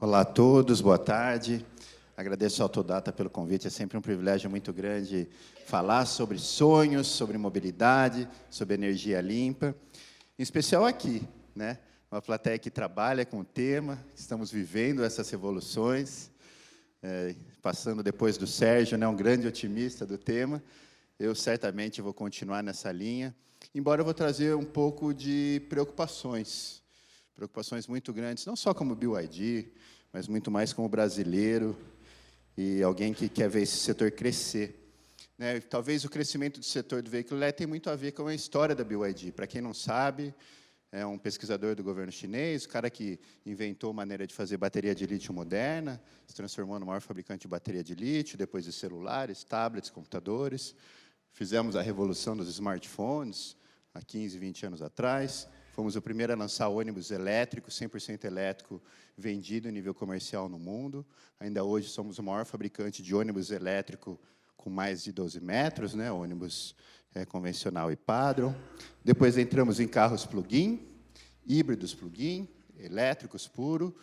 Olá a todos, boa tarde. Agradeço ao Autodata pelo convite, é sempre um privilégio muito grande falar sobre sonhos, sobre mobilidade, sobre energia limpa, em especial aqui, né? Uma plateia que trabalha com o tema, estamos vivendo essas revoluções, passando depois do Sérgio, né, um grande otimista do tema. Eu certamente vou continuar nessa linha, embora eu vou trazer um pouco de preocupações muito grandes, não só como BYD, mas muito mais como brasileiro e alguém que quer ver esse setor crescer. Né? Talvez o crescimento do setor do veículo elétrico tem muito a ver com a história da BYD. Para quem não sabe, é um pesquisador do governo chinês, o cara que inventou a maneira de fazer bateria de lítio moderna, se transformou no maior fabricante de bateria de lítio, depois de celulares, tablets, computadores. Fizemos a revolução dos smartphones há 15, 20 anos atrás. Fomos o primeiro a lançar ônibus elétrico, 100% elétrico, vendido em nível comercial no mundo. Ainda hoje somos o maior fabricante de ônibus elétrico com mais de 12 metros, né, ônibus convencional e padrão. Depois entramos em carros plug-in, híbridos plug-in, elétricos puro.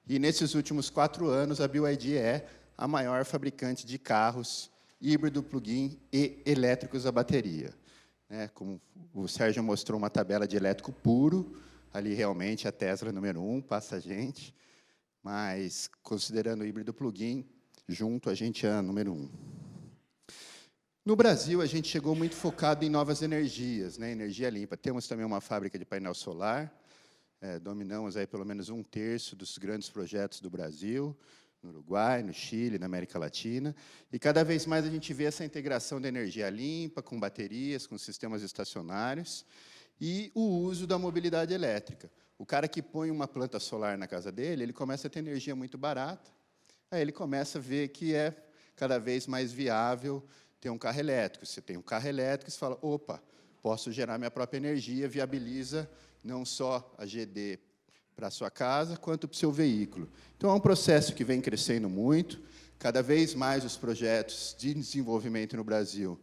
E nesses últimos 4 anos, a BYD é a maior fabricante de carros híbrido plug-in e elétricos a bateria. Como o Sérgio mostrou uma tabela de elétrico puro, ali realmente a Tesla número 1, passa a gente, mas considerando o híbrido plug-in, junto a gente é a número 1. No Brasil, a gente chegou muito focado em novas energias, né, energia limpa. Temos também uma fábrica de painel solar, dominamos aí pelo menos 1/3 dos grandes projetos do Brasil, no Uruguai, no Chile, na América Latina, e cada vez mais a gente vê essa integração da energia limpa, com baterias, com sistemas estacionários, e o uso da mobilidade elétrica. O cara que põe uma planta solar na casa dele, ele começa a ter energia muito barata, aí ele começa a ver que é cada vez mais viável ter um carro elétrico. Você tem um carro elétrico, você fala, opa, posso gerar minha própria energia, viabiliza não só a GD para a sua casa, quanto para o seu veículo. Então, é um processo que vem crescendo muito. Cada vez mais os projetos de desenvolvimento no Brasil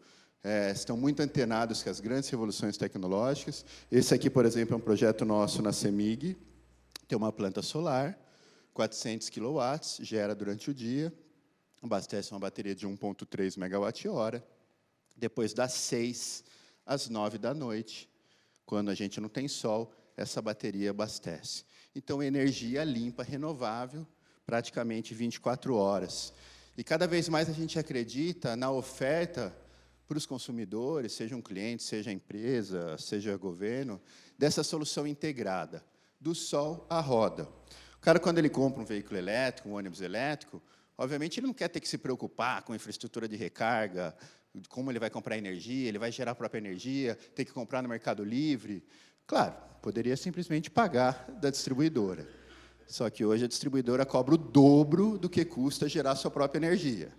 estão muito antenados com as grandes revoluções tecnológicas. Esse aqui, por exemplo, é um projeto nosso na CEMIG. Tem uma planta solar, 400 kW, gera durante o dia, abastece uma bateria de 1,3 MWh. Depois, das 6 às 9 da noite, quando a gente não tem sol, essa bateria abastece. Então, energia limpa, renovável, praticamente 24 horas. E cada vez mais a gente acredita na oferta para os consumidores, seja um cliente, seja empresa, seja governo, dessa solução integrada, do sol à roda. O cara, quando ele compra um veículo elétrico, um ônibus elétrico, obviamente ele não quer ter que se preocupar com a infraestrutura de recarga, como ele vai comprar energia, ele vai gerar a própria energia, ter que comprar no Mercado Livre. Claro, poderia simplesmente pagar da distribuidora. Só que hoje a distribuidora cobra o dobro do que custa gerar sua própria energia.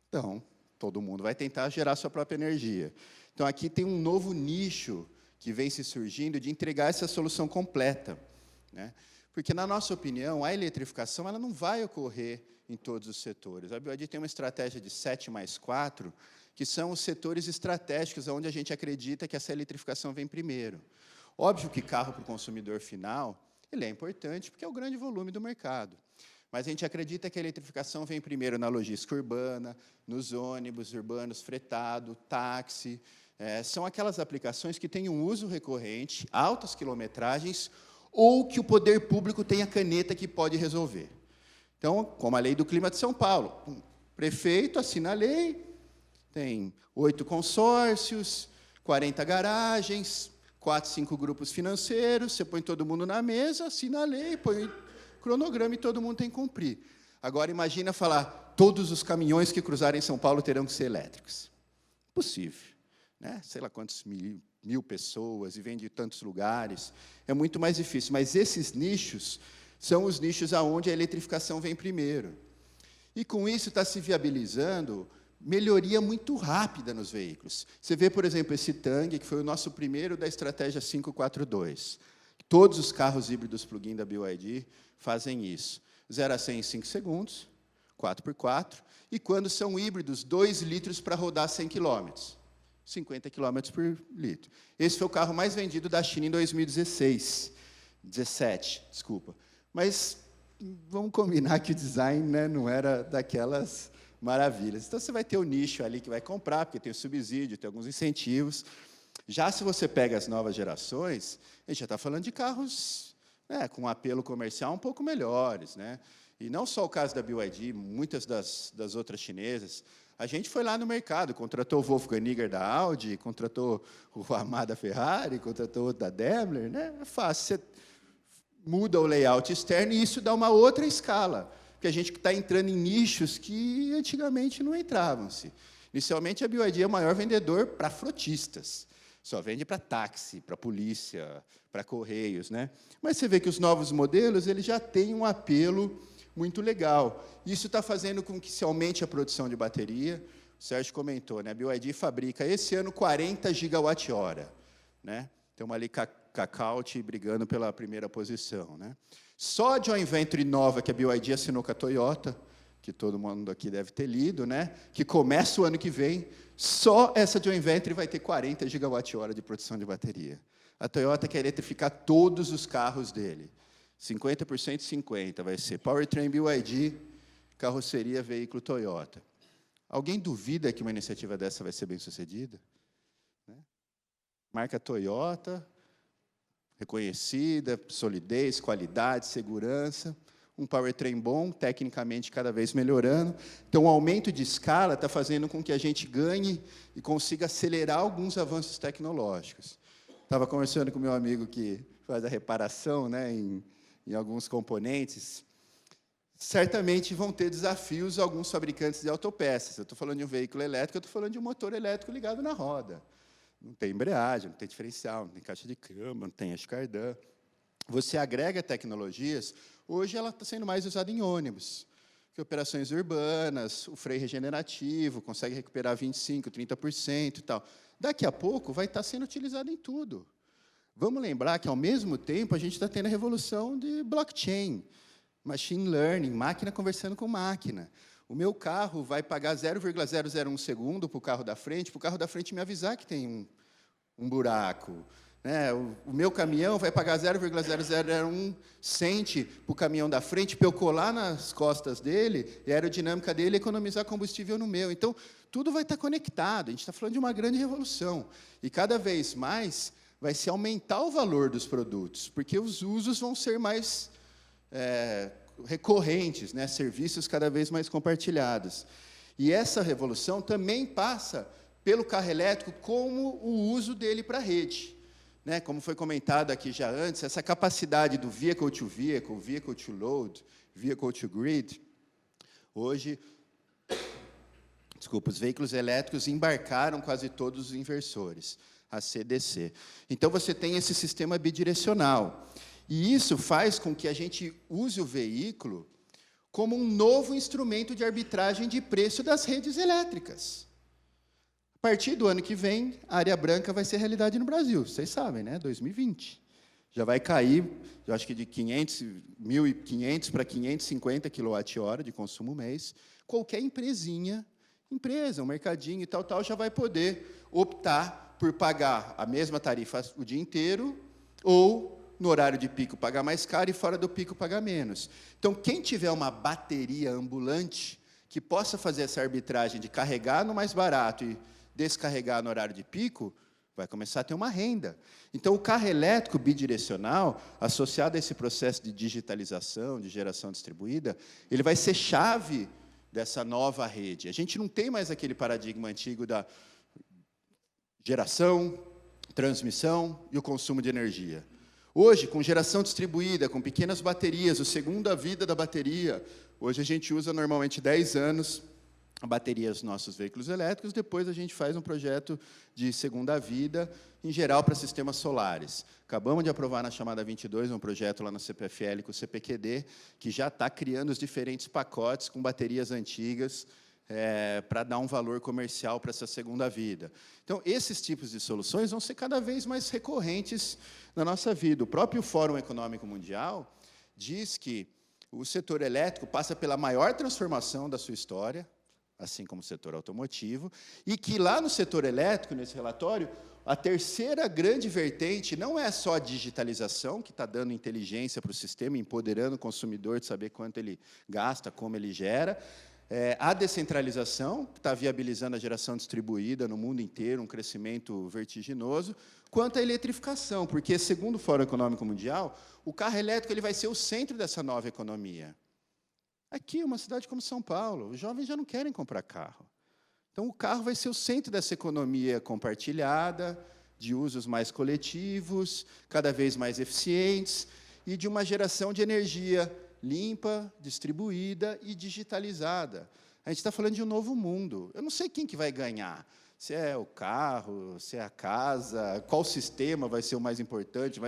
Então, todo mundo vai tentar gerar sua própria energia. Então, aqui tem um novo nicho que vem se surgindo de entregar essa solução completa, né? Porque, na nossa opinião, a eletrificação ela não vai ocorrer em todos os setores. A BYD tem uma estratégia de 7+4, que são os setores estratégicos onde a gente acredita que essa eletrificação vem primeiro. Óbvio que carro para o consumidor final, ele é importante, porque é o grande volume do mercado. Mas a gente acredita que a eletrificação vem primeiro na logística urbana, nos ônibus urbanos fretado, táxi. São aquelas aplicações que têm um uso recorrente, altas quilometragens, ou que o poder público tem a caneta que pode resolver. Então, como a lei do clima de São Paulo, o prefeito assina a lei, tem 8 consórcios, 40 garagens, 4, 5 grupos financeiros, você põe todo mundo na mesa, assina a lei, põe o cronograma e todo mundo tem que cumprir. Agora, imagina falar, todos os caminhões que cruzarem São Paulo terão que ser elétricos. Impossível, né? Sei lá quantos mil pessoas, e vem de tantos lugares, é muito mais difícil. Mas esses nichos são os nichos aonde a eletrificação vem primeiro. E, com isso, está se viabilizando melhoria muito rápida nos veículos. Você vê, por exemplo, esse Tang, que foi o nosso primeiro da estratégia 542. Todos os carros híbridos plug-in da BYD fazem isso. 0 a 100 em 5 segundos, 4x4, e quando são híbridos, 2 litros para rodar 100 km. 50 km por litro. Esse foi o carro mais vendido da China em 2016. 17, desculpa. Mas vamos combinar que o design, né, não era daquelas maravilhas. Então, você vai ter o nicho ali que vai comprar, porque tem o subsídio, tem alguns incentivos. Já se você pega as novas gerações, a gente já está falando de carros, né, com apelo comercial um pouco melhores, né? E não só o caso da BYD, muitas das outras chinesas. A gente foi lá no mercado, contratou o Wolfgang Nigger da Audi, contratou o Amada Ferrari, contratou outro da Daimler, né? É fácil, você muda o layout externo e isso dá uma outra escala, porque a gente está entrando em nichos que antigamente não entravam-se. Inicialmente, a BYD é o maior vendedor para frotistas. Só vende para táxi, para polícia, para correios, né? Mas você vê que os novos modelos eles já têm um apelo muito legal. Isso está fazendo com que se aumente a produção de bateria. O Sérgio comentou, né? A BYD fabrica esse ano 40 gigawatt-hora, né? Tem uma ali Cacaute brigando pela primeira posição, né? Só a joint venture nova que a BYD assinou com a Toyota, que todo mundo aqui deve ter lido, né? Que começa o ano que vem. Só essa joint venture vai ter 40 gigawatt-hora de produção de bateria. A Toyota quer eletrificar todos os carros dele. 50% 50%. Vai ser powertrain BYD, carroceria veículo Toyota. Alguém duvida que uma iniciativa dessa vai ser bem-sucedida? Né? Marca Toyota, reconhecida, solidez, qualidade, segurança. Um powertrain bom, tecnicamente cada vez melhorando. Então, o aumento de escala está fazendo com que a gente ganhe e consiga acelerar alguns avanços tecnológicos. Estava conversando com meu amigo que faz a reparação, né, em alguns componentes. Certamente vão ter desafios alguns fabricantes de autopeças. Eu estou falando de um veículo elétrico, eu estou falando de um motor elétrico ligado na roda. Não tem embreagem, não tem diferencial, não tem caixa de câmbio, não tem eixo cardan. Você agrega tecnologias. Hoje ela está sendo mais usada em ônibus, que operações urbanas, o freio regenerativo, consegue recuperar 25%, 30% e tal. Daqui a pouco vai estar sendo utilizado em tudo. Vamos lembrar que, ao mesmo tempo, a gente está tendo a revolução de blockchain, machine learning, máquina conversando com máquina. O meu carro vai pagar 0,001 segundo para o carro da frente me avisar que tem um buraco. Né? O meu caminhão vai pagar 0,001 cente para o caminhão da frente para eu colar nas costas dele e a aerodinâmica dele economizar combustível no meu. Então, tudo vai estar conectado. A gente está falando de uma grande revolução. E, cada vez mais, vai se aumentar o valor dos produtos, porque os usos vão ser mais recorrentes, né? Serviços cada vez mais compartilhados. E essa revolução também passa pelo carro elétrico como o uso dele para a rede. Né, como foi comentado aqui já antes, essa capacidade do vehicle to vehicle, vehicle to load, vehicle to grid, hoje, os veículos elétricos embarcaram quase todos os inversores, a CDC. Então, você tem esse sistema bidirecional. E isso faz com que a gente use o veículo como um novo instrumento de arbitragem de preço das redes elétricas. A partir do ano que vem, a área branca vai ser realidade no Brasil. Vocês sabem, né? 2020. Já vai cair, eu acho que de 1.500 para 550 kWh de consumo mês. Qualquer empresa, um mercadinho e tal, já vai poder optar por pagar a mesma tarifa o dia inteiro ou, no horário de pico, pagar mais caro e fora do pico, pagar menos. Então, quem tiver uma bateria ambulante que possa fazer essa arbitragem de carregar no mais barato e descarregar no horário de pico, vai começar a ter uma renda. Então, o carro elétrico bidirecional, associado a esse processo de digitalização, de geração distribuída, ele vai ser chave dessa nova rede. A gente não tem mais aquele paradigma antigo da geração, transmissão e o consumo de energia. Hoje, com geração distribuída, com pequenas baterias, o segunda vida da bateria, hoje a gente usa normalmente 10 anos a bateria dos nossos veículos elétricos, depois a gente faz um projeto de segunda vida, em geral, para sistemas solares. Acabamos de aprovar na chamada 22 um projeto lá na CPFL com o CPQD, que já está criando os diferentes pacotes com baterias antigas, para dar um valor comercial para essa segunda vida. Então, esses tipos de soluções vão ser cada vez mais recorrentes na nossa vida. O próprio Fórum Econômico Mundial diz que o setor elétrico passa pela maior transformação da sua história, assim como o setor automotivo, e que lá no setor elétrico, nesse relatório, a terceira grande vertente não é só a digitalização, que está dando inteligência para o sistema, empoderando o consumidor de saber quanto ele gasta, como ele gera, a descentralização, que está viabilizando a geração distribuída no mundo inteiro, um crescimento vertiginoso, quanto à eletrificação, porque, segundo o Fórum Econômico Mundial, o carro elétrico ele vai ser o centro dessa nova economia. Aqui, uma cidade como São Paulo, os jovens já não querem comprar carro. Então, o carro vai ser o centro dessa economia compartilhada, de usos mais coletivos, cada vez mais eficientes, e de uma geração de energia limpa, distribuída e digitalizada. A gente está falando de um novo mundo. Eu não sei quem que vai ganhar. Se é o carro, se é a casa, qual sistema vai ser o mais importante,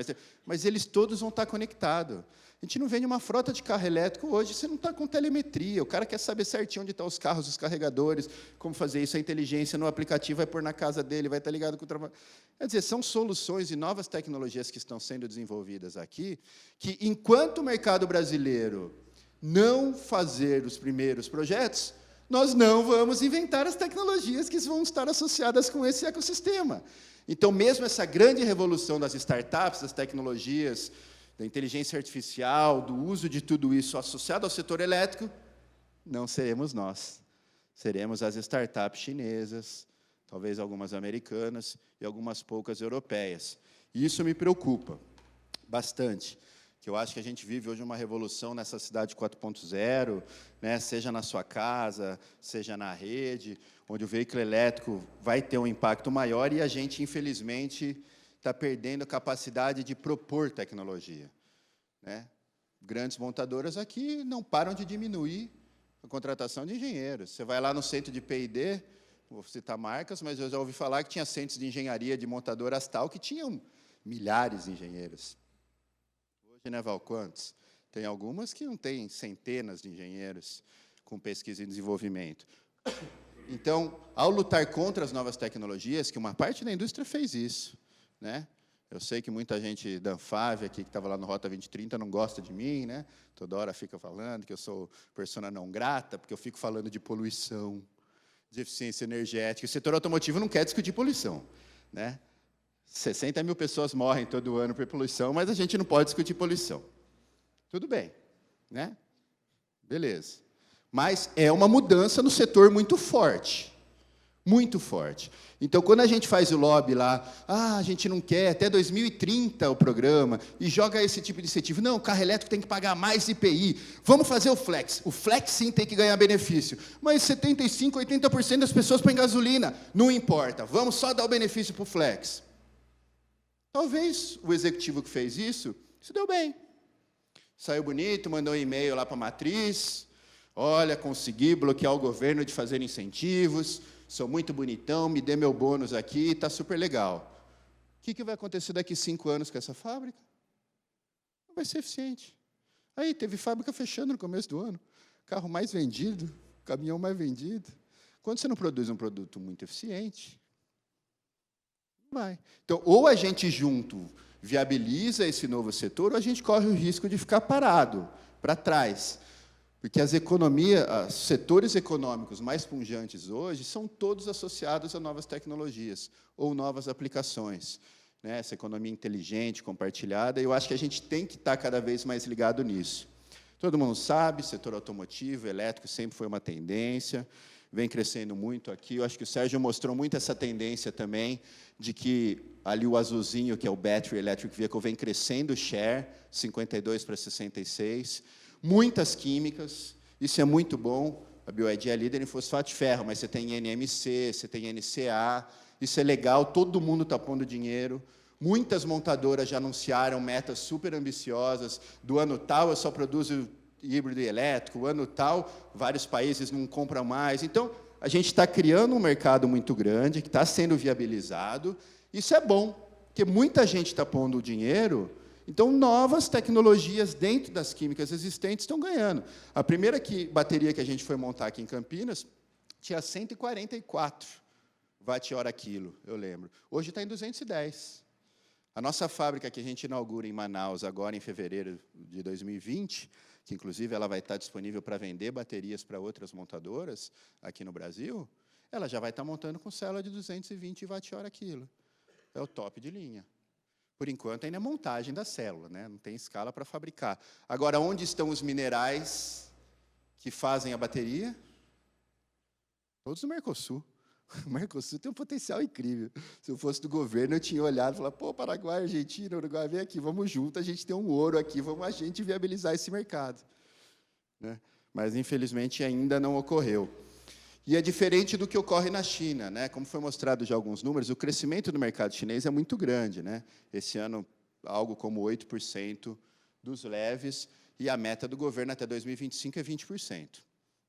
mas eles todos vão estar conectados. A gente não vende uma frota de carro elétrico hoje, você não está com telemetria, o cara quer saber certinho onde estão os carros, os carregadores, como fazer isso, a inteligência no aplicativo vai pôr na casa dele, vai estar ligado com o trabalho. Quer dizer, são soluções e novas tecnologias que estão sendo desenvolvidas aqui, que, enquanto o mercado brasileiro não fazer os primeiros projetos, nós não vamos inventar as tecnologias que vão estar associadas com esse ecossistema. Então, mesmo essa grande revolução das startups, das tecnologias, da inteligência artificial, do uso de tudo isso associado ao setor elétrico, não seremos nós. Seremos as startups chinesas, talvez algumas americanas e algumas poucas europeias. E isso me preocupa bastante, que eu acho que a gente vive hoje uma revolução nessa cidade 4.0, né, seja na sua casa, seja na rede, onde o veículo elétrico vai ter um impacto maior e a gente, infelizmente, está perdendo a capacidade de propor tecnologia. Né? Grandes montadoras aqui não param de diminuir a contratação de engenheiros. Você vai lá no centro de P&D, vou citar marcas, mas eu já ouvi falar que tinha centros de engenharia de montadoras tal que tinham milhares de engenheiros. Hoje, né, Val, quantos? Tem algumas que não têm centenas de engenheiros com pesquisa e desenvolvimento. Então, ao lutar contra as novas tecnologias, que uma parte da indústria fez isso, né? Eu sei que muita gente da Anfávia, aqui, que estava lá no Rota 2030, não gosta de mim, né? Toda hora fica falando que eu sou persona não grata, porque eu fico falando de poluição, de eficiência energética. O setor automotivo não quer discutir poluição, né? 60 mil pessoas morrem todo ano por poluição, mas a gente não pode discutir poluição. Tudo bem, né? Beleza. Mas é uma mudança no setor muito forte. Muito forte. Então, quando a gente faz o lobby lá, a gente não quer até 2030 o programa, e joga esse tipo de incentivo, não, o carro elétrico tem que pagar mais IPI, vamos fazer o flex sim tem que ganhar benefício, mas 75%, 80% das pessoas põem gasolina, não importa, vamos só dar o benefício para o flex. Talvez o executivo que fez isso, se deu bem. Saiu bonito, mandou um e-mail lá para a matriz, olha, consegui bloquear o governo de fazer incentivos, sou muito bonitão, me dê meu bônus aqui, está super legal. O que vai acontecer daqui 5 anos com essa fábrica? Não vai ser eficiente. Aí, teve fábrica fechando no começo do ano. Carro mais vendido, caminhão mais vendido. Quando você não produz um produto muito eficiente, não vai. Então, ou a gente junto viabiliza esse novo setor, ou a gente corre o risco de ficar parado, para trás. Porque as economias, os setores econômicos mais pujantes hoje são todos associados a novas tecnologias ou novas aplicações. Né? Essa economia inteligente, compartilhada, eu acho que a gente tem que estar cada vez mais ligado nisso. Todo mundo sabe, setor automotivo, elétrico sempre foi uma tendência, vem crescendo muito aqui. Eu acho que o Sérgio mostrou muito essa tendência também, de que ali o azulzinho, que é o Battery Electric Vehicle, vem crescendo o share, 52 para 66%. Muitas químicas, isso é muito bom. A BioID é líder em fosfato de ferro, mas você tem NMC, você tem NCA, isso é legal, todo mundo está pondo dinheiro. Muitas montadoras já anunciaram metas super ambiciosas, do ano tal eu só produzo híbrido e elétrico, o ano tal vários países não compram mais. Então, a gente está criando um mercado muito grande, que está sendo viabilizado. Isso é bom, porque muita gente está pondo dinheiro. Então, novas tecnologias dentro das químicas existentes estão ganhando. A primeira bateria que a gente foi montar aqui em Campinas tinha 144 watt-hora-quilo, eu lembro. Hoje está em 210. A nossa fábrica que a gente inaugura em Manaus, agora em fevereiro de 2020, que inclusive ela vai estar disponível para vender baterias para outras montadoras aqui no Brasil, ela já vai estar montando com célula de 220 watt-hora quilo. É o top de linha. Por enquanto, ainda é montagem da célula, né? Não tem escala para fabricar. Agora, onde estão os minerais que fazem a bateria? Todos no Mercosul. O Mercosul tem um potencial incrível. Se eu fosse do governo, eu tinha olhado e falado, pô, Paraguai, Argentina, Uruguai, vem aqui, vamos junto, a gente tem um ouro aqui, vamos a gente viabilizar esse mercado. Né? Mas, infelizmente, ainda não ocorreu. E é diferente do que ocorre na China, né? Como foi mostrado já alguns números, o crescimento do mercado chinês é muito grande, né? Esse ano, algo como 8% dos leves, e a meta do governo até 2025 é 20%.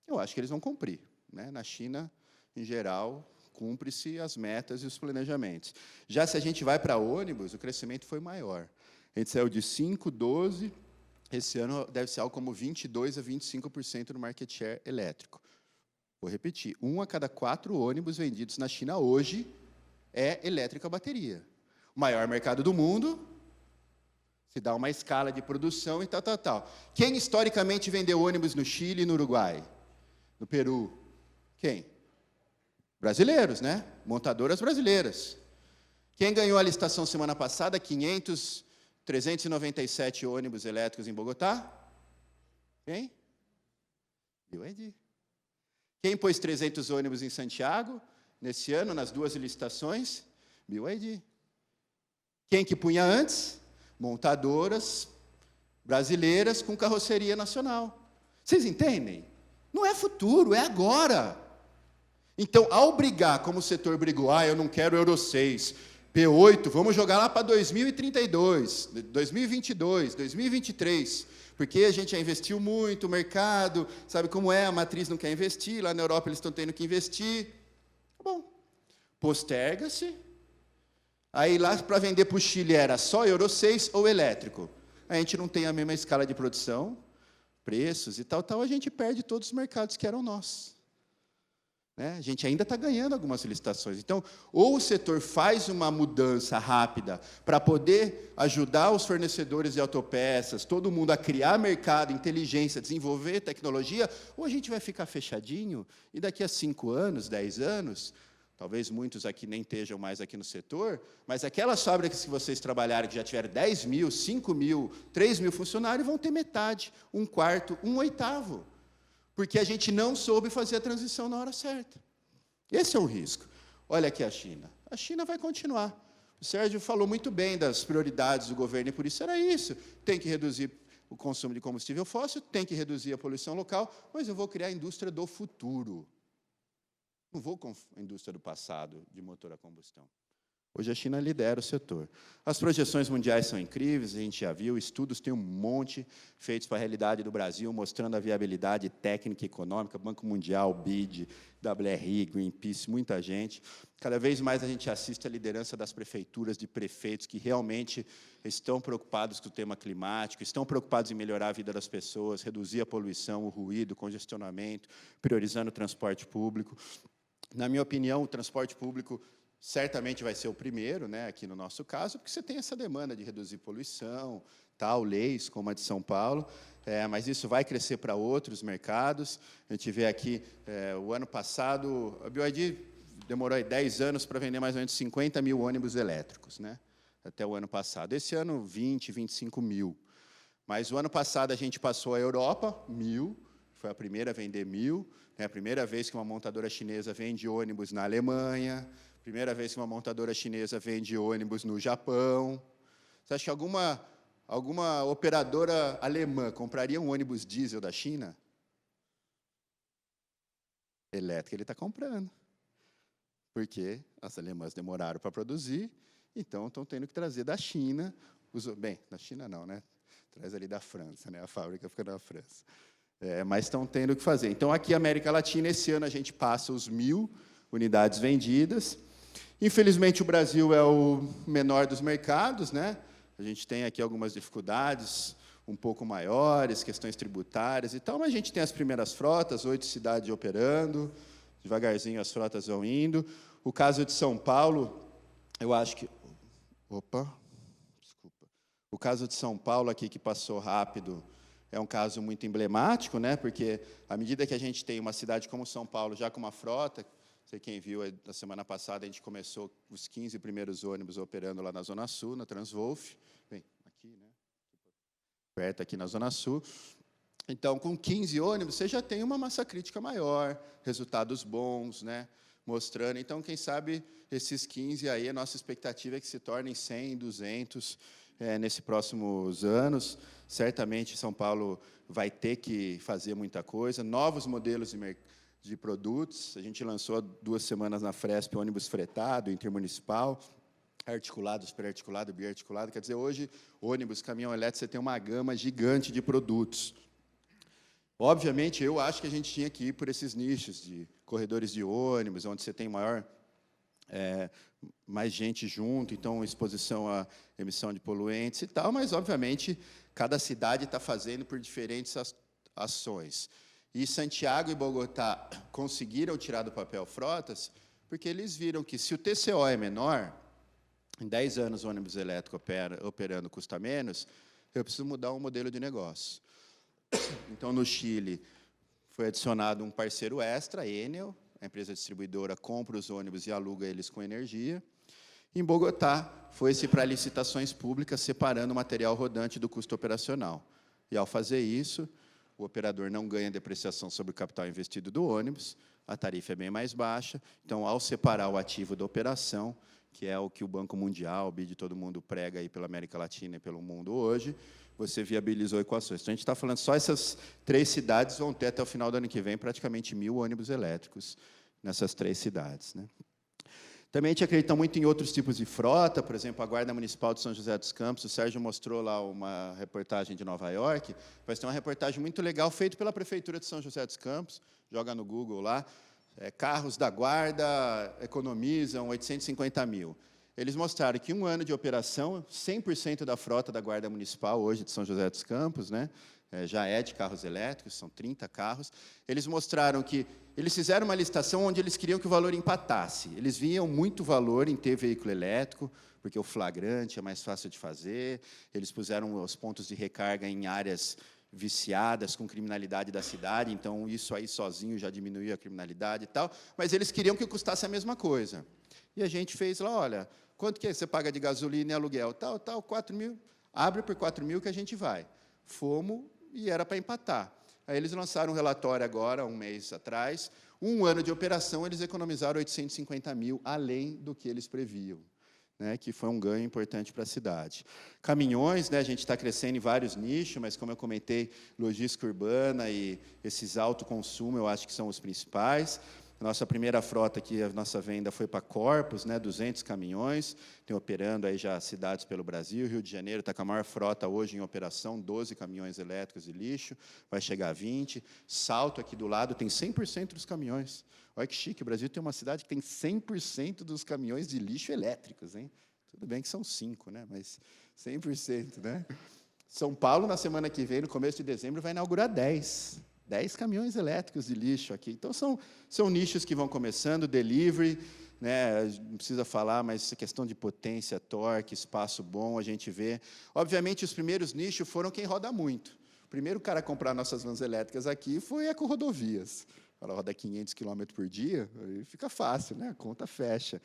Eu acho que eles vão cumprir, né? Na China, em geral, cumpre-se as metas e os planejamentos. Já se a gente vai para ônibus, o crescimento foi maior. A gente saiu de 5, 12, esse ano deve ser algo como 22% a 25% no market share elétrico. Vou repetir, 1 a cada 4 ônibus vendidos na China hoje é elétrico a bateria. O maior mercado do mundo, se dá uma escala de produção e tal. Quem historicamente vendeu ônibus no Chile e no Uruguai? No Peru? Quem? Brasileiros, né? Montadoras brasileiras. Quem ganhou a licitação semana passada? 397 ônibus elétricos em Bogotá? Quem? BYD. Quem pôs 300 ônibus em Santiago, nesse ano, nas 2 licitações? BYD. Quem que punha antes? Montadoras brasileiras com carroceria nacional. Vocês entendem? Não é futuro, é agora. Então, ao brigar, como o setor brigou, eu não quero Euro 6, P8, vamos jogar lá para 2032, 2022, 2023, porque a gente já investiu muito, o mercado, sabe como é, a matriz não quer investir, lá na Europa eles estão tendo que investir. Tá bom, posterga-se. Aí lá para vender para o Chile era só Euro 6 ou elétrico. A gente não tem a mesma escala de produção, preços e tal, a gente perde todos os mercados que eram nossos. Né? A gente ainda está ganhando algumas licitações. Então, ou o setor faz uma mudança rápida para poder ajudar os fornecedores de autopeças, todo mundo a criar mercado, inteligência, desenvolver tecnologia, ou a gente vai ficar fechadinho e daqui a 5 anos, 10 anos, talvez muitos aqui nem estejam mais aqui no setor, mas aquelas fábricas que vocês trabalharam, que já tiveram 10 mil, 5 mil, 3 mil funcionários, vão ter metade, 1/4, 1/8. Porque a gente não soube fazer a transição na hora certa. Esse é um risco. Olha aqui a China. A China vai continuar. O Sérgio falou muito bem das prioridades do governo, e por isso era isso. Tem que reduzir o consumo de combustível fóssil, tem que reduzir a poluição local, mas eu vou criar a indústria do futuro. Não vou com a indústria do passado, de motor a combustão. Hoje a China lidera o setor. As projeções mundiais são incríveis, a gente já viu, estudos tem um monte feitos para a realidade do Brasil, mostrando a viabilidade técnica e econômica, Banco Mundial, BID, WRI, Greenpeace, muita gente. Cada vez mais a gente assiste a liderança das prefeituras, de prefeitos que realmente estão preocupados com o tema climático, estão preocupados em melhorar a vida das pessoas, reduzir a poluição, o ruído, o congestionamento, priorizando o transporte público. Na minha opinião, o transporte público certamente vai ser o primeiro, né, aqui no nosso caso, porque você tem essa demanda de reduzir poluição, leis como a de São Paulo, mas isso vai crescer para outros mercados. A gente vê aqui, o ano passado, a BYD demorou 10 anos para vender mais ou menos 50 mil ônibus elétricos, né, até o ano passado. Esse ano, 20, 25 mil. Mas o ano passado a gente passou a Europa, 1.000, foi a primeira a vender 1.000, é a primeira vez que uma montadora chinesa vende ônibus na Alemanha, primeira vez que uma montadora chinesa vende ônibus no Japão. Você acha que alguma operadora alemã compraria um ônibus diesel da China? Elétrico ele está comprando. Porque as alemãs demoraram para produzir, então estão tendo que trazer da China. Bem, da China não, né? Traz ali da França, né? A fábrica fica na França. Mas estão tendo que fazer. Então, aqui, América Latina, esse ano a gente passa os 1.000 unidades vendidas. Infelizmente, o Brasil é o menor dos mercados, né? A gente tem aqui algumas dificuldades um pouco maiores, questões tributárias e tal, mas a gente tem as primeiras frotas, 8 cidades operando, devagarzinho as frotas vão indo. O caso de São Paulo, eu acho que... Opa, desculpa. O caso de São Paulo aqui, que passou rápido, é um caso muito emblemático, né? Porque, à medida que a gente tem uma cidade como São Paulo, já com uma frota, não sei quem viu, na semana passada, a gente começou os 15 primeiros ônibus operando lá na Zona Sul, na Transwolf, bem, aqui, né? Perto aqui na Zona Sul. Então, com 15 ônibus, você já tem uma massa crítica maior, resultados bons, né? Mostrando. Então, quem sabe, esses 15 aí, a nossa expectativa é que se tornem 100, 200 nesses próximos anos. Certamente, São Paulo vai ter que fazer muita coisa. Novos modelos de produtos. A gente lançou há 2 semanas na Fresp ônibus fretado, intermunicipal, articulado, superarticulado, biarticulado. Quer dizer, hoje, ônibus, caminhão elétrico, você tem uma gama gigante de produtos. Obviamente, eu acho que a gente tinha que ir por esses nichos de corredores de ônibus, onde você tem mais gente junto, então exposição à emissão de poluentes e tal, mas, obviamente, cada cidade está fazendo por diferentes ações. E Santiago e Bogotá conseguiram tirar do papel frotas, porque eles viram que, se o TCO é menor, em 10 anos o ônibus elétrico operando custa menos, eu preciso mudar o modelo de negócio. Então, no Chile, foi adicionado um parceiro extra, a Enel, a empresa distribuidora compra os ônibus e aluga eles com energia. Em Bogotá, foi-se para licitações públicas, separando o material rodante do custo operacional. E, ao fazer isso, o operador não ganha depreciação sobre o capital investido do ônibus, a tarifa é bem mais baixa. Então, ao separar o ativo da operação, que é o que o Banco Mundial, o BID, todo mundo prega aí pela América Latina e pelo mundo hoje, você viabilizou equações. Então, a gente está falando só essas 3 cidades vão ter, até o final do ano que vem, praticamente 1.000 ônibus elétricos nessas 3 cidades, né? Também a gente acredita muito em outros tipos de frota, por exemplo, a Guarda Municipal de São José dos Campos. O Sérgio mostrou lá uma reportagem de Nova York, mas tem uma reportagem muito legal feita pela Prefeitura de São José dos Campos, joga no Google lá, carros da Guarda economizam 850 mil. Eles mostraram que, em 1 ano de operação, 100% da frota da Guarda Municipal, hoje de São José dos Campos, né, já é de carros elétricos, são 30 carros. Eles mostraram que eles fizeram uma licitação onde eles queriam que o valor empatasse. Eles viam muito valor em ter veículo elétrico, porque o flagrante é mais fácil de fazer. Eles puseram os pontos de recarga em áreas viciadas com criminalidade da cidade, então isso aí sozinho já diminuiu a criminalidade e tal, mas eles queriam que custasse a mesma coisa. E a gente fez lá, olha, quanto que é? Você paga de gasolina e aluguel? Tal, 4 mil, abre por 4 mil que a gente vai. Fomos e era para empatar. Aí eles lançaram um relatório agora, 1 mês atrás, 1 ano de operação, eles economizaram 850 mil, além do que eles previam, né, que foi um ganho importante para a cidade. Caminhões, né, a gente está crescendo em vários nichos, mas, como eu comentei, logística urbana e esses autoconsumo, eu acho que são os principais. A nossa primeira frota aqui, a nossa venda foi para Corpus, né, 200 caminhões, tem operando aí já cidades pelo Brasil. Rio de Janeiro está com a maior frota hoje em operação, 12 caminhões elétricos de lixo, vai chegar a 20. Salto, aqui do lado, tem 100% dos caminhões. Olha que chique, o Brasil tem uma cidade que tem 100% dos caminhões de lixo elétricos, hein? Tudo bem que são 5, né, mas 100%, né? São Paulo, na semana que vem, no começo de dezembro, vai inaugurar 10 caminhões elétricos de lixo aqui. Então, são nichos que vão começando, delivery, né, não precisa falar, mas essa questão de potência, torque, espaço bom, a gente vê. Obviamente, os primeiros nichos foram quem roda muito. O primeiro cara a comprar nossas vans elétricas aqui foi a Ecorodovias. Ela roda 500 km por dia, aí fica fácil, né, a conta fecha.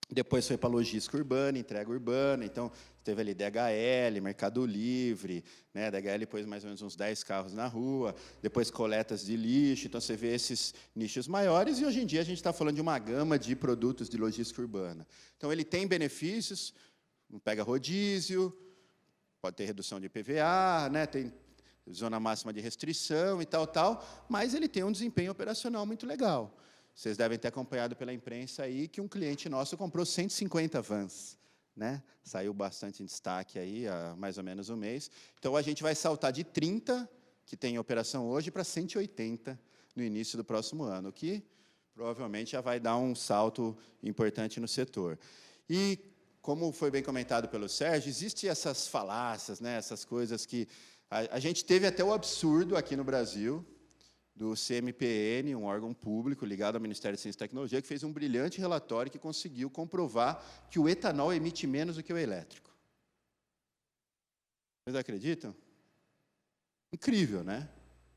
Depois foi para logística urbana, entrega urbana, então teve ali DHL, Mercado Livre, né, DHL pôs mais ou menos uns 10 carros na rua, depois coletas de lixo, então você vê esses nichos maiores, e hoje em dia a gente está falando de uma gama de produtos de logística urbana. Então ele tem benefícios, não pega rodízio, pode ter redução de IPVA, né, tem zona máxima de restrição e tal, mas ele tem um desempenho operacional muito legal. Vocês devem ter acompanhado pela imprensa aí que um cliente nosso comprou 150 vans, né? Saiu bastante em destaque aí há mais ou menos um mês. Então, a gente vai saltar de 30, que tem em operação hoje, para 180 no início do próximo ano, o que provavelmente já vai dar um salto importante no setor. E, como foi bem comentado pelo Sérgio, existem essas falácias, né? Essas coisas que a gente teve até o absurdo aqui no Brasil, do CMPN, um órgão público ligado ao Ministério de Ciência e Tecnologia, que fez um brilhante relatório que conseguiu comprovar que o etanol emite menos do que o elétrico. Vocês acreditam? Incrível, né?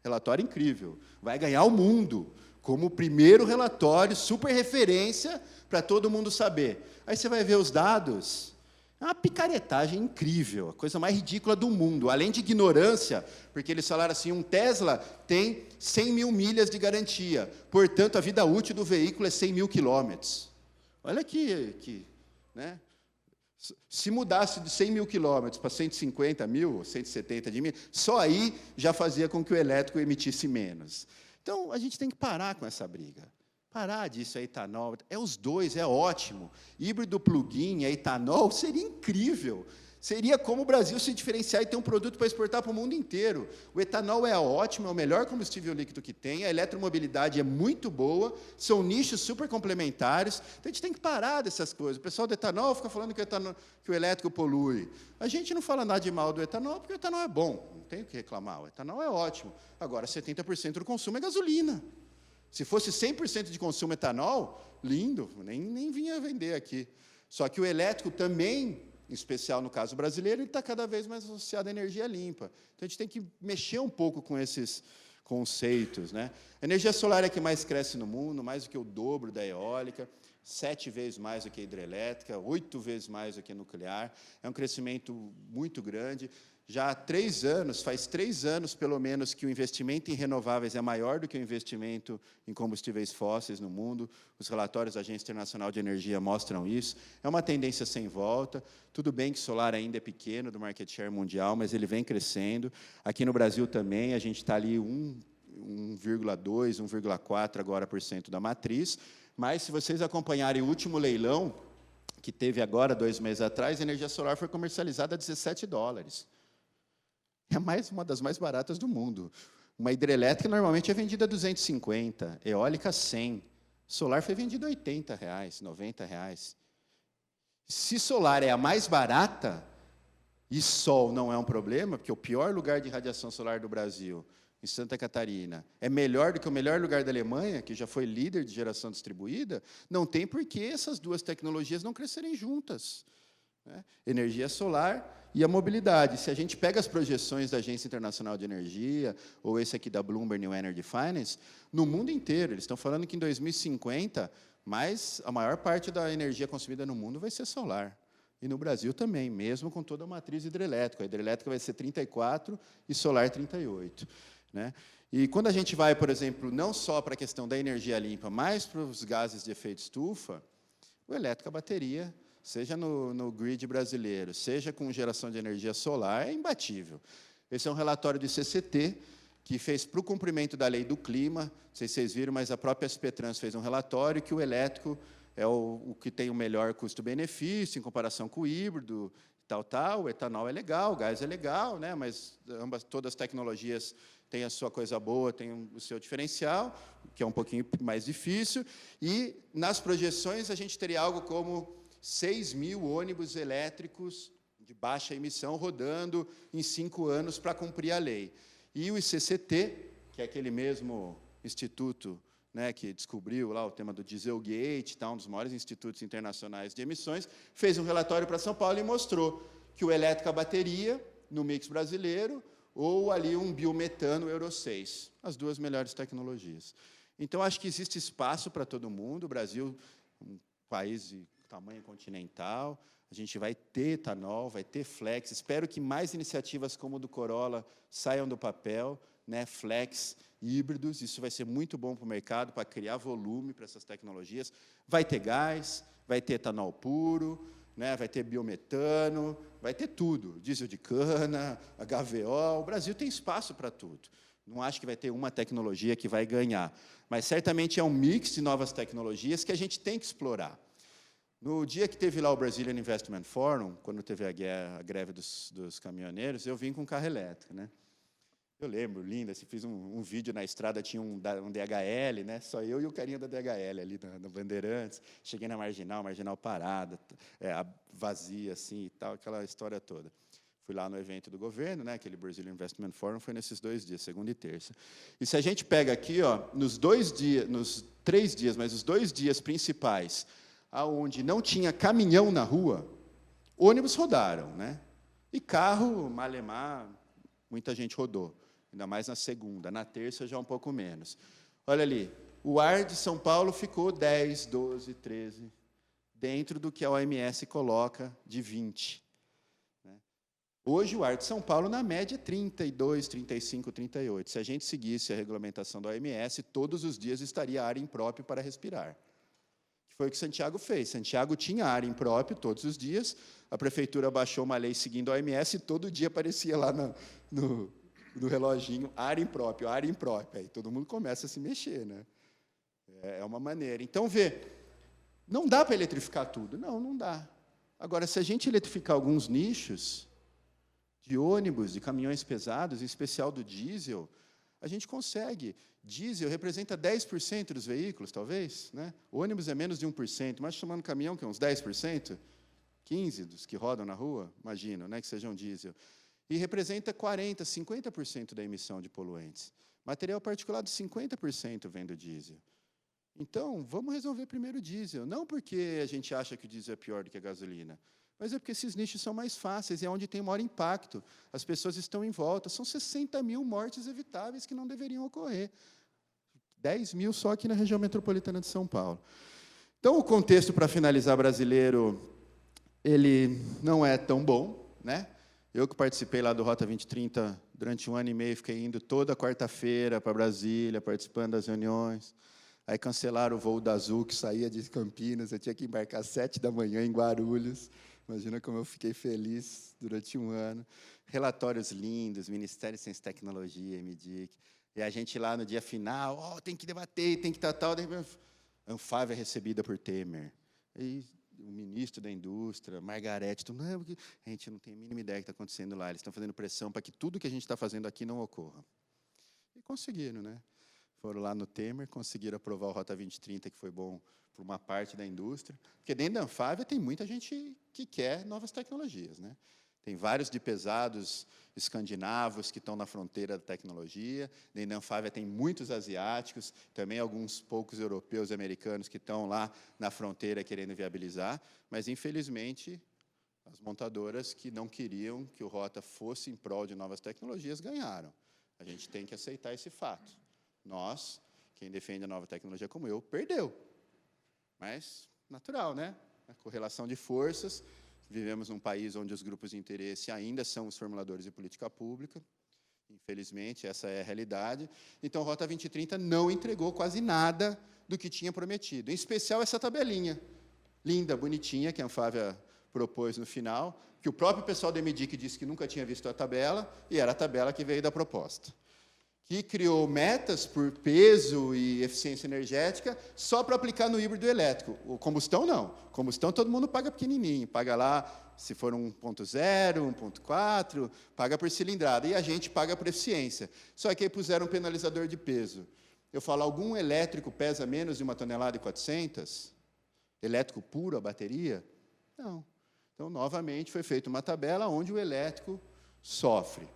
Relatório incrível. Vai ganhar o mundo como o primeiro relatório, super referência, para todo mundo saber. Aí você vai ver os dados, é uma picaretagem incrível, a coisa mais ridícula do mundo. Além de ignorância, porque eles falaram assim, um Tesla tem 100 mil milhas de garantia, portanto, a vida útil do veículo é 100 mil quilômetros. Olha aqui, né? Se mudasse de 100 mil quilômetros para 150 mil, 170 de mil, só aí já fazia com que o elétrico emitisse menos. Então, a gente tem que parar com essa briga. Parar disso, é etanol. É os dois, é ótimo. Híbrido plug-in, é etanol, seria incrível. Seria como o Brasil se diferenciar e ter um produto para exportar para o mundo inteiro. O etanol é ótimo, é o melhor combustível líquido que tem, a eletromobilidade é muito boa, são nichos super complementares. Então, a gente tem que parar dessas coisas. O pessoal do etanol fica falando que o elétrico polui. A gente não fala nada de mal do etanol, porque o etanol é bom, não tem o que reclamar. O etanol é ótimo. Agora, 70% do consumo é gasolina. Se fosse 100% de consumo etanol, lindo, nem vinha vender aqui. Só que o elétrico também, em especial no caso brasileiro, ele está cada vez mais associado à energia limpa. Então, a gente tem que mexer um pouco com esses conceitos, né? A energia solar é a que mais cresce no mundo, mais do que o dobro da eólica, 7 vezes mais do que a hidrelétrica, 8 vezes mais do que a nuclear. É um crescimento muito grande. Já há 3 anos, faz 3 anos, pelo menos, que o investimento em renováveis é maior do que o investimento em combustíveis fósseis no mundo. Os relatórios da Agência Internacional de Energia mostram isso. É uma tendência sem volta. Tudo bem que solar ainda é pequeno do market share mundial, mas ele vem crescendo. Aqui no Brasil também, a gente está ali 1,2, 1,4 agora por cento da matriz. Mas, se vocês acompanharem o último leilão, que teve agora, 2 meses atrás, a energia solar foi comercializada a $17. É uma das mais baratas do mundo. Uma hidrelétrica normalmente é vendida a 250, eólica 100. Solar foi vendida a R$80, R$90. Se solar é a mais barata, e sol não é um problema, porque o pior lugar de radiação solar do Brasil, em Santa Catarina, é melhor do que o melhor lugar da Alemanha, que já foi líder de geração distribuída, não tem por que essas duas tecnologias não crescerem juntas. Né? Energia solar e a mobilidade. Se a gente pega as projeções da Agência Internacional de Energia, ou esse aqui da Bloomberg New Energy Finance, no mundo inteiro, eles estão falando que em 2050, a maior parte da energia consumida no mundo vai ser solar. E no Brasil também, mesmo com toda a matriz hidrelétrica. A hidrelétrica vai ser 34 e solar 38. Né? E quando a gente vai, por exemplo, não só para a questão da energia limpa, mas para os gases de efeito estufa, o elétrico, a bateria, seja no grid brasileiro, seja com geração de energia solar, é imbatível. Esse é um relatório do ICCT, que fez para o cumprimento da lei do clima, não sei se vocês viram, mas a própria SP Trans fez um relatório que o elétrico é o que tem o melhor custo-benefício em comparação com o híbrido, tal. O etanol é legal, o gás é legal, né? Mas todas as tecnologias têm a sua coisa boa, têm o seu diferencial, que é um pouquinho mais difícil. E, nas projeções, a gente teria algo como 6 mil ônibus elétricos de baixa emissão rodando em 5 anos para cumprir a lei. E o ICCT, que é aquele mesmo instituto, né, que descobriu lá o tema do Dieselgate, um dos maiores institutos internacionais de emissões, fez um relatório para São Paulo e mostrou que o elétrico a bateria, no mix brasileiro, ou ali um biometano Euro 6, as duas melhores tecnologias. Então, acho que existe espaço para todo mundo. O Brasil, um país de tamanho continental, a gente vai ter etanol, vai ter flex. Espero que mais iniciativas como o do Corolla saiam do papel, né? Flex, híbridos, isso vai ser muito bom para o mercado, para criar volume para essas tecnologias. Vai ter gás, vai ter etanol puro, né? Vai ter biometano, vai ter tudo, diesel de cana, HVO. O Brasil tem espaço para tudo. Não acho que vai ter uma tecnologia que vai ganhar, mas certamente é um mix de novas tecnologias que a gente tem que explorar. No dia que teve lá o Brazilian Investment Forum, quando teve a greve dos caminhoneiros, eu vim com um carro elétrico, né? Eu lembro, lindo, assim, fiz um vídeo na estrada, tinha um DHL, né? Só eu e o carinha da DHL ali na Bandeirantes. Cheguei na marginal parada, vazia, assim, e tal, aquela história toda. Fui lá no evento do governo, né? Aquele Brazilian Investment Forum, foi nesses 2 dias, segunda e terça. E se a gente pega aqui, ó, nos 3 dias, mas os 2 dias principais, aonde não tinha caminhão na rua, ônibus rodaram, né? E carro, malemar, muita gente rodou. ainda mais na segunda. Na terça, já um pouco menos. Olha ali, o ar de São Paulo ficou 10, 12, 13, dentro do que a OMS coloca de 20. Hoje, o ar de São Paulo, na média, é 32, 35, 38. Se a gente seguisse a regulamentação da OMS, todos os dias estaria ar impróprio para respirar. Foi o que Santiago fez. Santiago tinha ar impróprio todos os dias, a prefeitura baixou uma lei seguindo a OMS e todo dia aparecia lá no reloginho, ar impróprio, ar impróprio. Aí todo mundo começa a se mexer, né? É uma maneira. Então, não dá para eletrificar tudo. Não dá. Agora, se a gente eletrificar alguns nichos de ônibus, de caminhões pesados, em especial do diesel, a gente consegue. Diesel representa 10% dos veículos, talvez, né? O ônibus é menos de 1%, mas chamando caminhão, que é uns 10%, 15% dos que rodam na rua, imagino, né, que sejam diesel. E representa 40%, 50% da emissão de poluentes. Material particulado, 50% vem do diesel. Então, vamos resolver primeiro o diesel. Não porque a gente acha que o diesel é pior do que a gasolina, mas é porque esses nichos são mais fáceis, é onde tem maior impacto. As pessoas estão em volta. São 60 mil mortes evitáveis que não deveriam ocorrer. 10 mil só aqui na região metropolitana de São Paulo. Então, o contexto, para finalizar, brasileiro, ele não é tão bom, né? Eu que participei lá do Rota 2030 durante 1 ano e meio, fiquei indo toda quarta-feira para Brasília, participando das reuniões. Aí cancelaram o voo da Azul, que saía de Campinas, eu tinha que embarcar às 7 da manhã em Guarulhos. Imagina como eu fiquei feliz durante 1 ano. Relatórios lindos, Ministério de Ciência e Tecnologia, MDIC. E a gente lá no dia final, tem que debater, tem que tal. A Anfávia é recebida por Temer. E o ministro da Indústria, Margarete, a gente não tem a mínima ideia do que está acontecendo lá. Eles estão fazendo pressão para que tudo que a gente está fazendo aqui não ocorra. E conseguiram, né? Foram lá no Temer, conseguiram aprovar o Rota 2030, que foi bom para uma parte da indústria, porque dentro da Anfávia tem muita gente que quer novas tecnologias, né? Tem vários de pesados escandinavos que estão na fronteira da tecnologia, dentro da Anfávia tem muitos asiáticos, também alguns poucos europeus e americanos que estão lá na fronteira querendo viabilizar, mas, infelizmente, as montadoras que não queriam que o Rota fosse em prol de novas tecnologias ganharam. A gente tem que aceitar esse fato. Nós, quem defende a nova tecnologia como eu, perdeu. Mas, natural, né? A correlação de forças. Vivemos num país onde os grupos de interesse ainda são os formuladores de política pública. Infelizmente, essa é a realidade. Então, a Rota 2030 não entregou quase nada do que tinha prometido. Em especial, essa tabelinha linda, bonitinha, que a Anfávia propôs no final, que o próprio pessoal do MDIC disse que nunca tinha visto a tabela, e era a tabela que veio da proposta. Que criou metas por peso e eficiência energética só para aplicar no híbrido elétrico. O combustão, não. Combustão, todo mundo paga pequenininho. Paga lá, se for 1.0, 1.4, paga por cilindrada. E a gente paga por eficiência. Só que aí puseram um penalizador de peso. Eu falo, algum elétrico pesa menos de 1,4 toneladas? Elétrico puro, a bateria? Não. Então, novamente, foi feita uma tabela onde o elétrico sofre.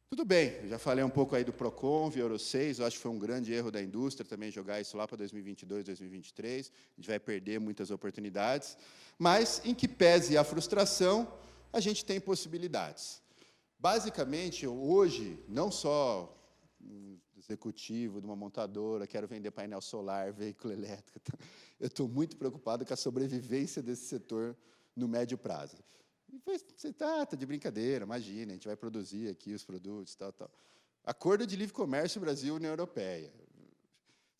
Tudo bem, eu já falei um pouco aí do Proconv, Euro 6, eu acho que foi um grande erro da indústria também jogar isso lá para 2022, 2023, a gente vai perder muitas oportunidades, mas, em que pese a frustração, a gente tem possibilidades. Basicamente, hoje, não só um executivo de uma montadora, quero vender painel solar, veículo elétrico, eu estou muito preocupado com a sobrevivência desse setor no médio prazo. Você está de brincadeira, imagina, a gente vai produzir aqui os produtos, tal. Acordo de livre comércio Brasil-União Europeia.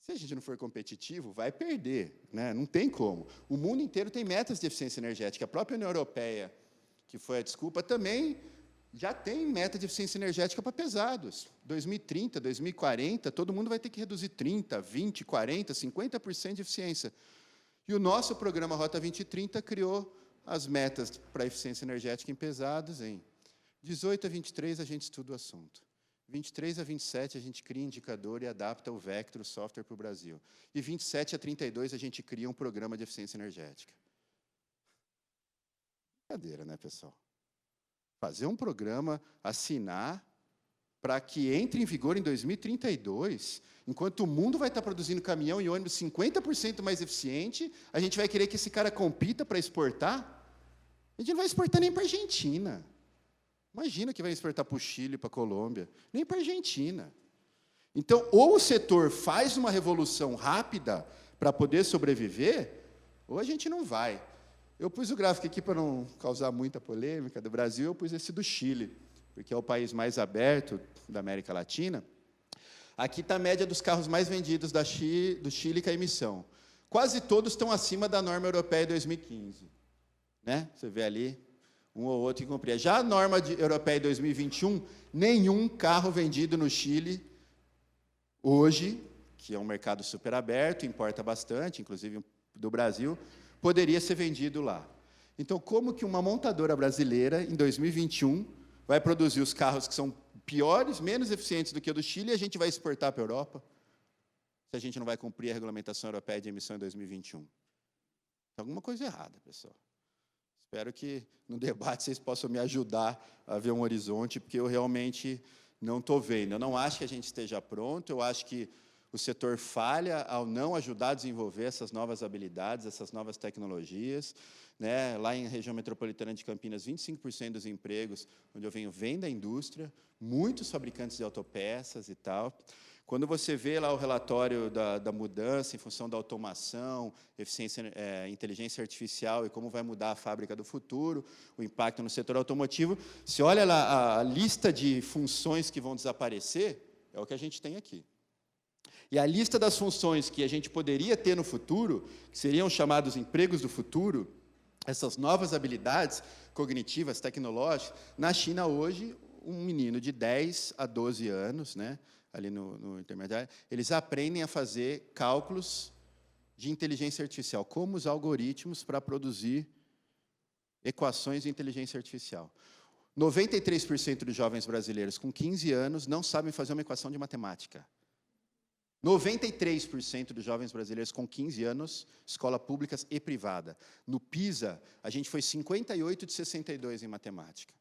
Se a gente não for competitivo, vai perder, né? Não tem como. O mundo inteiro tem metas de eficiência energética. A própria União Europeia, que foi a desculpa, também já tem meta de eficiência energética para pesados. 2030, 2040, todo mundo vai ter que reduzir 30%, 20%, 40%, 50% de eficiência. E o nosso programa Rota 2030 criou as metas para a eficiência energética em pesados em 18 a 23 a gente estuda o assunto. 23 a 27 a gente cria indicador e adapta o Vectro, o software para o Brasil. E 27 a 32 a gente cria um programa de eficiência energética. Brincadeira, né, pessoal? Fazer um programa, assinar, para que entre em vigor em 2032, enquanto o mundo vai estar produzindo caminhão e ônibus 50% mais eficiente, a gente vai querer que esse cara compita para exportar? A gente não vai exportar nem para a Argentina. Imagina que vai exportar para o Chile, para a Colômbia, nem para a Argentina. Então, ou o setor faz uma revolução rápida para poder sobreviver, ou a gente não vai. Eu pus o gráfico aqui para não causar muita polêmica do Brasil, eu pus esse do Chile, porque é o país mais aberto da América Latina. Aqui está a média dos carros mais vendidos do Chile com a emissão. Quase todos estão acima da norma europeia 2015. Né? Você vê ali, um ou outro que cumpria. Já a norma europeia 2021, nenhum carro vendido no Chile, hoje, que é um mercado super aberto, importa bastante, inclusive do Brasil, poderia ser vendido lá. Então, como que uma montadora brasileira, em 2021, vai produzir os carros que são piores, menos eficientes do que o do Chile, e a gente vai exportar para a Europa, se a gente não vai cumprir a regulamentação europeia de emissão em 2021? Tem alguma coisa errada, pessoal. Espero que, no debate, vocês possam me ajudar a ver um horizonte, porque eu realmente não estou vendo. Eu não acho que a gente esteja pronto, eu acho que o setor falha ao não ajudar a desenvolver essas novas habilidades, essas novas tecnologias. Né? Lá em região metropolitana de Campinas, 25% dos empregos, onde eu venho, vem da indústria, muitos fabricantes de autopeças e tal. Quando você vê lá o relatório da mudança em função da automação, inteligência artificial e como vai mudar a fábrica do futuro, o impacto no setor automotivo, se olha lá a lista de funções que vão desaparecer, é o que a gente tem aqui. E a lista das funções que a gente poderia ter no futuro, que seriam chamados empregos do futuro, essas novas habilidades cognitivas, tecnológicas, na China hoje, um menino de 10 a 12 anos, né, ali no intermediário, eles aprendem a fazer cálculos de inteligência artificial, como usar algoritmos para produzir equações de inteligência artificial. 93% dos jovens brasileiros com 15 anos não sabem fazer uma equação de matemática. 93% dos jovens brasileiros com 15 anos, escolas públicas e privada. No PISA, a gente foi 58 de 62 em matemática.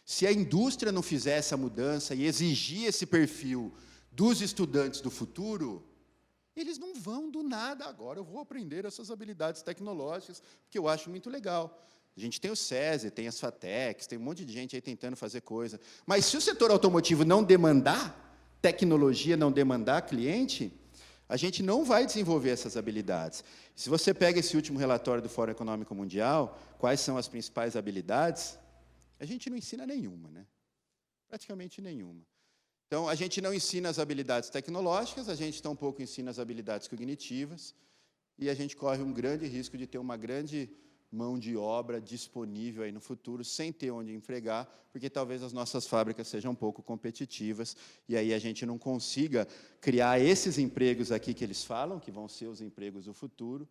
Se a indústria não fizer essa mudança e exigir esse perfil dos estudantes do futuro, eles não vão do nada agora. Eu vou aprender essas habilidades tecnológicas, porque eu acho muito legal. A gente tem o SESI, tem as FATECs, tem um monte de gente aí tentando fazer coisa. Mas se o setor automotivo não demandar tecnologia, não demandar cliente, a gente não vai desenvolver essas habilidades. Se você pega esse último relatório do Fórum Econômico Mundial, quais são as principais habilidades, a gente não ensina nenhuma, né? Praticamente nenhuma. Então, a gente não ensina as habilidades tecnológicas, a gente tampouco ensina as habilidades cognitivas, e a gente corre um grande risco de ter uma grande mão de obra disponível aí no futuro, sem ter onde empregar, porque talvez as nossas fábricas sejam um pouco competitivas, e aí a gente não consiga criar esses empregos aqui que eles falam, que vão ser os empregos do futuro,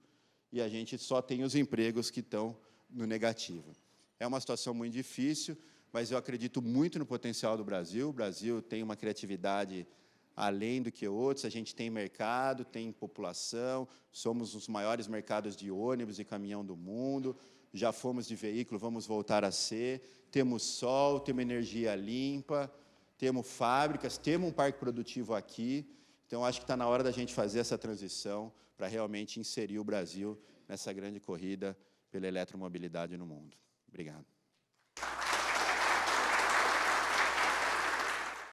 e a gente só tem os empregos que estão no negativo. É uma situação muito difícil, mas eu acredito muito no potencial do Brasil. O Brasil tem uma criatividade além do que outros, a gente tem mercado, tem população, somos os maiores mercados de ônibus e caminhão do mundo, já fomos de veículo, vamos voltar a ser, temos sol, temos energia limpa, temos fábricas, temos um parque produtivo aqui, então acho que está na hora da gente fazer essa transição para realmente inserir o Brasil nessa grande corrida pela eletromobilidade no mundo. Obrigado.